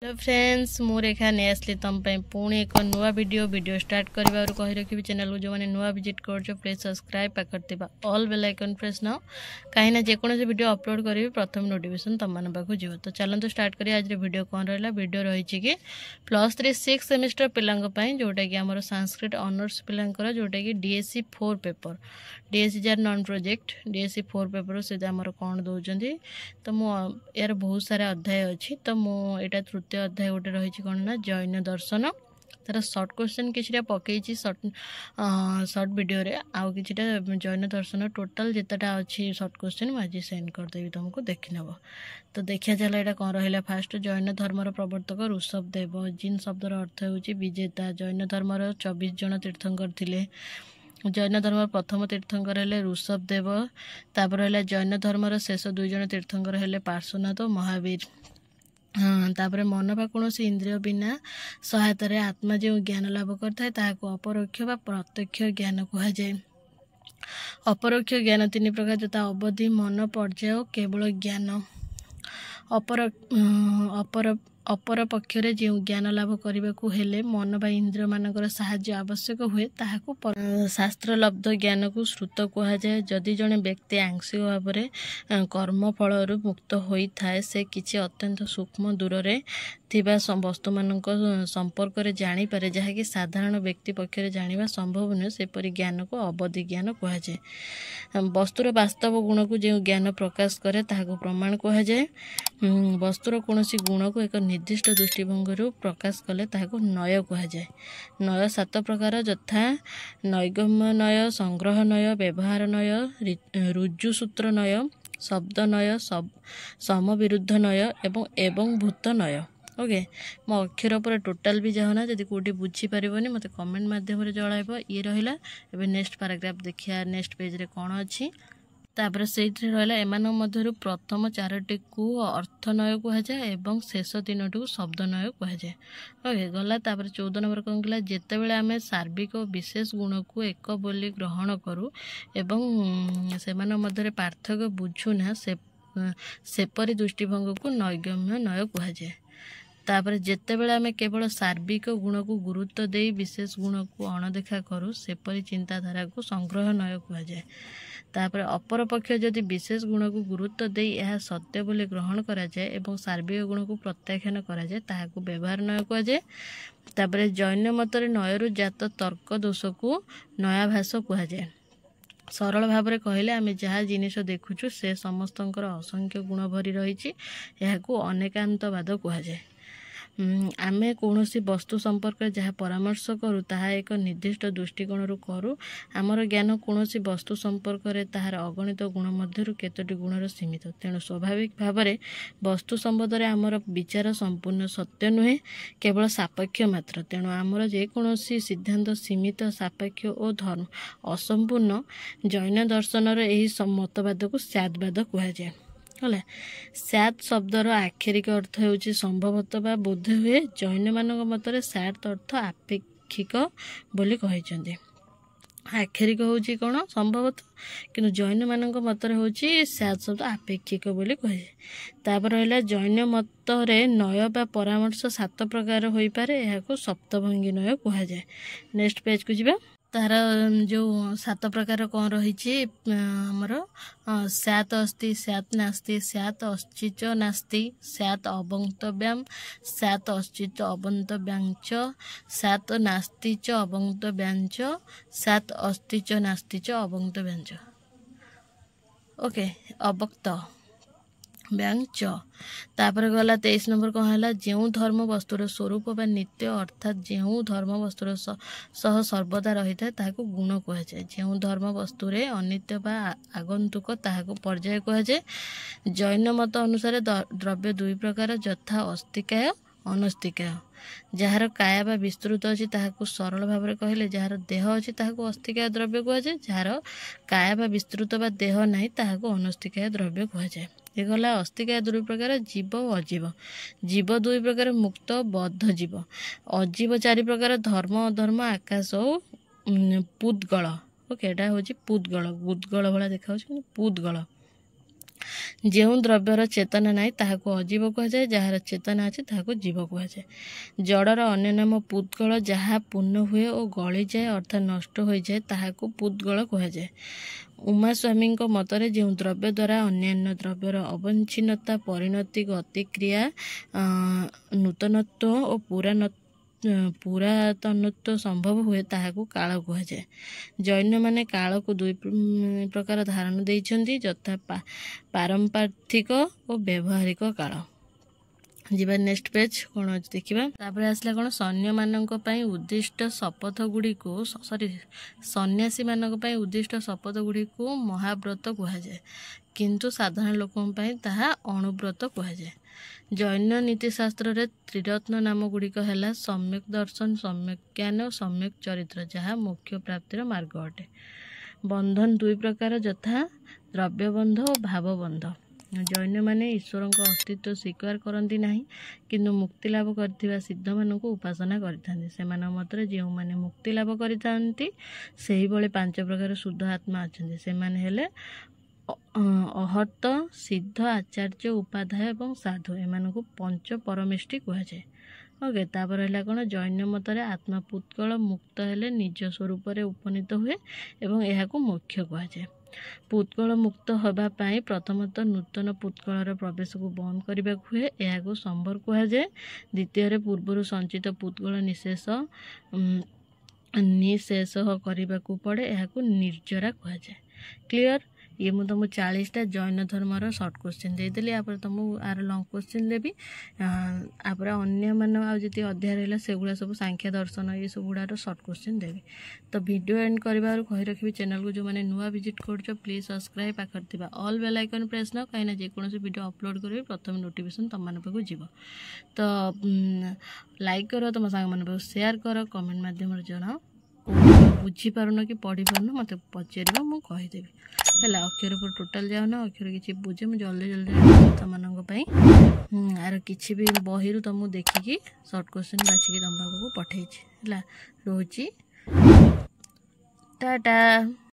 Hello friends मु रेखा ने आसली तुम पुणी एक नुआ वीडियो स्टार्ट करने कही रखी चैनल को जो मैंने नुआ विजिट कर प्लीज सब्सक्राइब पाकर ऑल बेल आइकन प्रेस न कहीं जेकोसी वीडियो अपलोड करी प्रथम नोटिफिकेशन तुम मान पाक जीव। तो चलते स्टार्ट करिए आज वीडियो कौन रहा वीडियो रही कि +3 6th सेमिस्टर पिलांपाई जोटा कि आम संस्कृत ऑनर्स पिलांकर जोटा कि DSC 4 paper DSC jar non project DSC 4 paper से आमर कौन दौरान तो यार बहुत सारा अध्याय अच्छी तो मुझा तृतीय अध्याय गोटे रही कौन ना जैन दर्शन तार सर्ट क्वेश्चन किसी पकई सर्ट वीडियो रे आउ कि जैन दर्शन टोटाल जितेटा अच्छी सर्ट क्वेश्चन मुझे सेंड करदेवी तुमको देखी नब। तो देखिया चला यहाँ कौन रहा फास्ट जैन धर्मर प्रवर्तक ऋषभ देव जिन शब्दर अर्थ हो विजेता जैन धर्मर 24 जन तीर्थंकर थिले। जैन धर्म प्रथम तीर्थंकर हेले ऋषभ देव तापर है जैन धर्मर शेष 2 जन तीर्थंकर हेले पार्श्वनाथ और महावीर। हाँ तापर मन बा कौन इंद्रिय बिना सहायतार आत्मा जो ज्ञान लाभ करता है अपरोक्ष बा प्रत्यक्ष ज्ञान कहुए। अपरोक्ष ज्ञान 3 प्रकार जता अवधि मन पर्याय केवल ज्ञान। अपर पक्षरे जो ज्ञान लाभ करने को हेले मन बा इंद्रिय मानकर साहाय्य आवश्यक हुए ताहाको शास्त्र लब्ध ज्ञान को श्रुत कहुए। जदि जड़े व्यक्ति आंशिक भाव में कर्म फल मुक्त होता है से किसी अत्यंत सूक्ष्म दूर रे थिबा वस्तु मान संपर्क में जानीपे जहाँकि साधारण व्यक्ति पक्षर जाना संभव नुहे सेपरी ज्ञान को अवधि ज्ञान कहुए। वस्तुर वास्तव गुण को जो ज्ञान प्रकाश करे ताहाको प्रमाण कहुए। वस्तुर कौन गुण को एक निर्दिष्ट दृष्टिभंगी प्रकाश कले ताहाको नय कहुए। नय 7 प्रकार यथा नैगम्य नय संग्रह नय व्यवहार नय ऋजुसूत्र नय शब्द नय समविरुद्ध नय एवं भूत नय। ओके मो अक्षर पर टोटाल भी जाऊना जदि कौटी बुझीपारे मत कमेंट मध्यम जड़ाइब ये रहा। एवं नेक्स्ट पैराग्राफ देखिए नेक्स्ट पेज रे कौन अच्छी तापर से रहा एमान मध्य प्रथम 4टी को अर्थनय कहुए एवं शेष 3टी को शब्दनय कहुए। ओके गला तापर 14 नंबर कौन कहला जिते बड़े आम सार्विक विशेष गुण को एक बोली ग्रहण करूँ एवं से मध्य पार्थक्य बुझुना सेपरी दृष्टिभंग को नैगम्य नय कहुए। तापर जिते बड़े आम केवल सार्विक गुण को गुरुत्व दे विशेष गुण को अणदेखा करूँ सेपरी चिंताधारा को संग्रह नय कहुए। तापर अपर पक्ष जदि विशेष गुण को गुरुत्व दे यह सत्य बोली ग्रहण करा जाए एवं सार्विक गुण को प्रत्याख्यान करा जाए ताहाको व्यवहार नय कहुए। तापर जैन मतरे नयरु जात तर्क दोष को नयाभास कहुए। सरल भाव में कहले आम जहाँ जिनिस देखुचु से समस्तंकर असंख्य गुण भरी रही अनेकांतवाद कहुए। आम कौन वस्तु संपर्क जहाँ परामर्श करूँ ताहा एक निर्दिष्ट दृष्टिकोण करूँ आमर ज्ञान कौन वस्तु संपर्क में ताहार अगणित गुण मध्य केतोटी गुणर सीमित तेणु स्वाभाविक भाव में वस्तु संबंध में आमर विचार संपूर्ण सत्य नुहे केवल सापेक्ष मात्र। तेणु आमर जेकोसी सिद्धांत सीमित सापेक्ष और धर्म असंपूर्ण जैन दर्शनर यही मतवाद को स्यादवाद कहुए। है सैत शब्दर आक्षरिक अर्थ होची संभवतः बा बोध हुए जैन मान मतरे सैत अर्थ आपेक्षिक बोली कहिसेंती। आक्षरिक होची कौन संभवतः किंतु जैन मान मतरे होची सैत शब्द आपेक्षिक बोली कहे। तापर रहा जैन मतरे नय बा परामर्श 7 प्रकार हो पारे यह सप्तभंगी नय कहुए। नेक्स्ट पेज को जीवा तार जो 7 प्रकार कौन रही आमर स्यात् अस्ति स्यात् नास्ति स्यात् अस्चिच नास्ति स्यात् अवक्तव्यम स्यात् अस्चिच अवक्तव्यांच स्यात् नास्ति च अवक्तव्यांच स्यात् अस्ति च नास्ति च अवक्तव्यांच। ओके अवक्त ब्यांच तापर गला 23 नंबर कौन है जो धर्म वस्तुर स्वरूप बा नित्य अर्थात जो धर्म वस्तुर सह सर्वदा रही है गुण कहुए। जो धर्म वस्तुरे अनित्य बा आगंतुक ताहाको पर्याय कहुए। जैन मत अनुसार द्रव्य 2 प्रकार यथा अस्तिकाय अनस्तिकाय। जार काया बा विस्तृत अच्छी ताहाको सरल भाव में कहले जार देह अच्छी ताहाको अस्तिकाय द्रव्य कहुए। जार काया बा विस्तृत बा देह नहीं ताहाको अनस्तिकाय द्रव्य कहुए। ये गला अस्तिकाय 2 प्रकार जीव और अजीव। जीव 2 प्रकार मुक्त बद्ध जीव। अजीव 4 प्रकार धर्म अधर्म आकाश और पूतगल। ओके एटा होची पूतगल गुदगल भला देखा पूतगल। ଯେଉଁ ଦ୍ରବ୍ୟର ଚେତନା ନାହିଁ ତାହାକୁ ଅଜୀବ କୁହାଯାଏ, ଯାହାର ଚେତନା ଅଛି ତାହାକୁ ଜୀବ କୁହାଯାଏ। ଜଡ଼ର ଅନ୍ୟ ନାମ ପୁଦ୍ଗଳ, ଯାହା ପୂର୍ଣ୍ଣ ହୁଏ ଓ ଗଳିଯାଏ ଅର୍ଥାତ୍ ନଷ୍ଟ ହୋଇଯାଏ ତାହାକୁ ପୁଦ୍ଗଳ କୁହାଯାଏ। ଉମାସ୍ୱାମୀଙ୍କ ମତରେ ଯେଉଁ ଦ୍ରବ୍ୟ ଦ୍ୱାରା ଅନ୍ୟାନ୍ୟ ଦ୍ରବ୍ୟର ଅବଚ୍ଛିନ୍ନତା, ପରିଣତି, ଗତିକ୍ରିୟା, ନୂତନତ୍ୱ ଓ ପୁରାତନତ୍ୱ ସମ୍ଭବ ହୁଏ ତାହାକୁ କାଳ କୁହାଯାଏ। ଜୈନମାନେ କାଳକୁ ଦୁଇ ପ୍ରକାର ଧାରଣା ଦେଇଛନ୍ତି, ଯଥା ପାରମ୍ପାର୍ଥିକ ଓ ବ୍ୟବହାରିକ କାଳ। ଯିବା ନେକ୍ସଟ ପେଜ, କ'ଣ ଅଛି ଦେଖିବା। ତାପରେ ଆସିଲା କ'ଣ, ସନ୍ନ୍ୟମାନଙ୍କ ପାଇଁ ଉଦ୍ଦିଷ୍ଟ ଶପଥ ଗୁଡ଼ିକୁ ସନ୍ନ୍ୟାସୀମାନଙ୍କ ପାଇଁ ଉଦ୍ଦିଷ୍ଟ ଶପଥ ଗୁଡ଼ିକୁ ମହାବ୍ରତ କୁହାଯାଏ, କିନ୍ତୁ ସାଧାରଣ ଲୋକଙ୍କ ପାଇଁ ତାହା ଅଣୁବ୍ରତ କୁହାଯାଏ। ଜୈନ ନୀତିଶାସ୍ତ୍ରରେ ତ୍ରିରତ୍ନ ନାମ ଗୁଡ଼ିକ ହେଲା ସମ୍ୟକ୍ ଦର୍ଶନ, ସମ୍ୟକ୍ ଜ୍ଞାନ ଓ ସମ୍ୟକ୍ ଚରିତ୍ର, ଯାହା ମୋକ୍ଷ ପ୍ରାପ୍ତିର ମାର୍ଗ ଅଟେ। ବନ୍ଧନ ଦୁଇ ପ୍ରକାର, ଯଥା ଦ୍ରବ୍ୟବନ୍ଧ ଓ ଭାବବନ୍ଧ। ଜୈନମାନେ ଈଶ୍ୱରଙ୍କ ଅସ୍ତିତ୍ୱ ସ୍ୱୀକାର କରନ୍ତି ନାହିଁ, କିନ୍ତୁ ମୁକ୍ତି ଲାଭ କରିଥିବା ସିଦ୍ଧମାନଙ୍କୁ ଉପାସନା କରିଥାନ୍ତି। ସେମାନଙ୍କ ମତରେ ଯେଉଁମାନେ ମୁକ୍ତି ଲାଭ କରିଥାନ୍ତି ସେହିଭଳି 5 ପ୍ରକାର ଶୁଦ୍ଧ ଆତ୍ମା ଅଛନ୍ତି। ସେମାନେ ହେଲେ ଅହର୍ତ, ସିଦ୍ଧ, ଆଚାର୍ଯ୍ୟ, ଉପାଧ୍ୟାୟ ଏବଂ ସାଧୁ। ଏମାନଙ୍କୁ ପଞ୍ଚ ପରମେଷ୍ଟି କୁହାଯାଏ। ଓକେ, ତାପରେ ହେଲା କ'ଣ, ଜୈନ ମତରେ ଆତ୍ମା ପୁଦ୍ଗଳ, ମୁକ୍ତ ହେଲେ ନିଜ ସ୍ୱରୂପରେ ଉପନୀତ ହୁଏ ଏବଂ ଏହାକୁ ମୋକ୍ଷ କୁହାଯାଏ। ପୁଦ୍ଗଳ ମୁକ୍ତ ହେବା ପାଇଁ ପ୍ରଥମତଃ ନୂତନ ପୁଦ୍ଗଳର ପ୍ରବେଶକୁ ବନ୍ଦ କରିବାକୁ ହୁଏ, ଏହାକୁ ସମ୍ବର କୁହାଯାଏ। ଦ୍ୱିତୀୟରେ ପୂର୍ବରୁ ସଞ୍ଚିତ ପୁଦ୍ଗଳ ନିଃଶେଷ କରିବାକୁ ପଡ଼େ, ଏହାକୁ ନିର୍ଜରା କୁହାଯାଏ। କ୍ଲିଅର? ଇଏ ମୁଁ ତୁମକୁ 40ଟା ଜୈନ ଧର୍ମର ସର୍ଟ କୋଶ୍ଚିନ୍ ଦେଇଦେଲି। ତାପରେ ତୁମକୁ ଆର ଲଙ୍ଗ କୋଶ୍ଚିନ୍ ଦେବି। ତାପରେ ଅନ୍ୟମାନ ଆଉ ଯେତିକି ଅଧ୍ୟାୟ ରହିଲା ସେଗୁଡ଼ା ସବୁ ସାଂଖ୍ୟ ଦର୍ଶନ ଏସବୁ ଗୁଡ଼ାର ସର୍ଟ କୋଶ୍ଚିନ୍ ଦେବି। ତ ଭିଡ଼ିଓ ଏଣ୍ଡ କରିବାରୁ କହି ରଖିବି, ଚ୍ୟାନେଲକୁ ଯେଉଁମାନେ ନୂଆ ଭିଜିଟ୍ କରୁଛ ପ୍ଲିଜ୍ ସବସ୍କ୍ରାଇବ୍, ପାଖରେ ଥିବା ଅଲ୍ ବେଲ୍ ଆଇକନ୍ ପ୍ରେସ୍ ନ, କାହିଁକିନା ଯେକୌଣସି ଭିଡ଼ିଓ ଅପଲୋଡ଼ କରିବି ପ୍ରଥମେ ନୋଟିଫିକେସନ୍ ତୁମମାନଙ୍କ ପାଖକୁ ଯିବ। ତ ଲାଇକ୍ କର, ତୁମ ସାଙ୍ଗମାନଙ୍କ ପାଖକୁ ସେୟାର କର, କମେଣ୍ଟ ମାଧ୍ୟମରେ ଜଣାଅ। ବୁଝିପାରୁନ କି ପଢ଼ିପାରୁନ ମୋତେ ପଚାରିବ, ମୁଁ କହିଦେବି ହେଲା। ଅକ୍ଷର ଉପରେ ଟୋଟାଲ୍ ଯାଉନ, ଅକ୍ଷର କିଛି ବୁଝେ ମୁଁ ଜଲ୍ଦି ତୁମମାନଙ୍କ ପାଇଁ ଆର କିଛି ବି ବହିରୁ ତୁମକୁ ଦେଖିକି ସର୍ଟ କୋଶ୍ଚିନ୍ ବାଛିକି ତୁମ ପାଖକୁ ପଠାଇଛି ହେଲା। ରହୁଛି, ଟାଟା।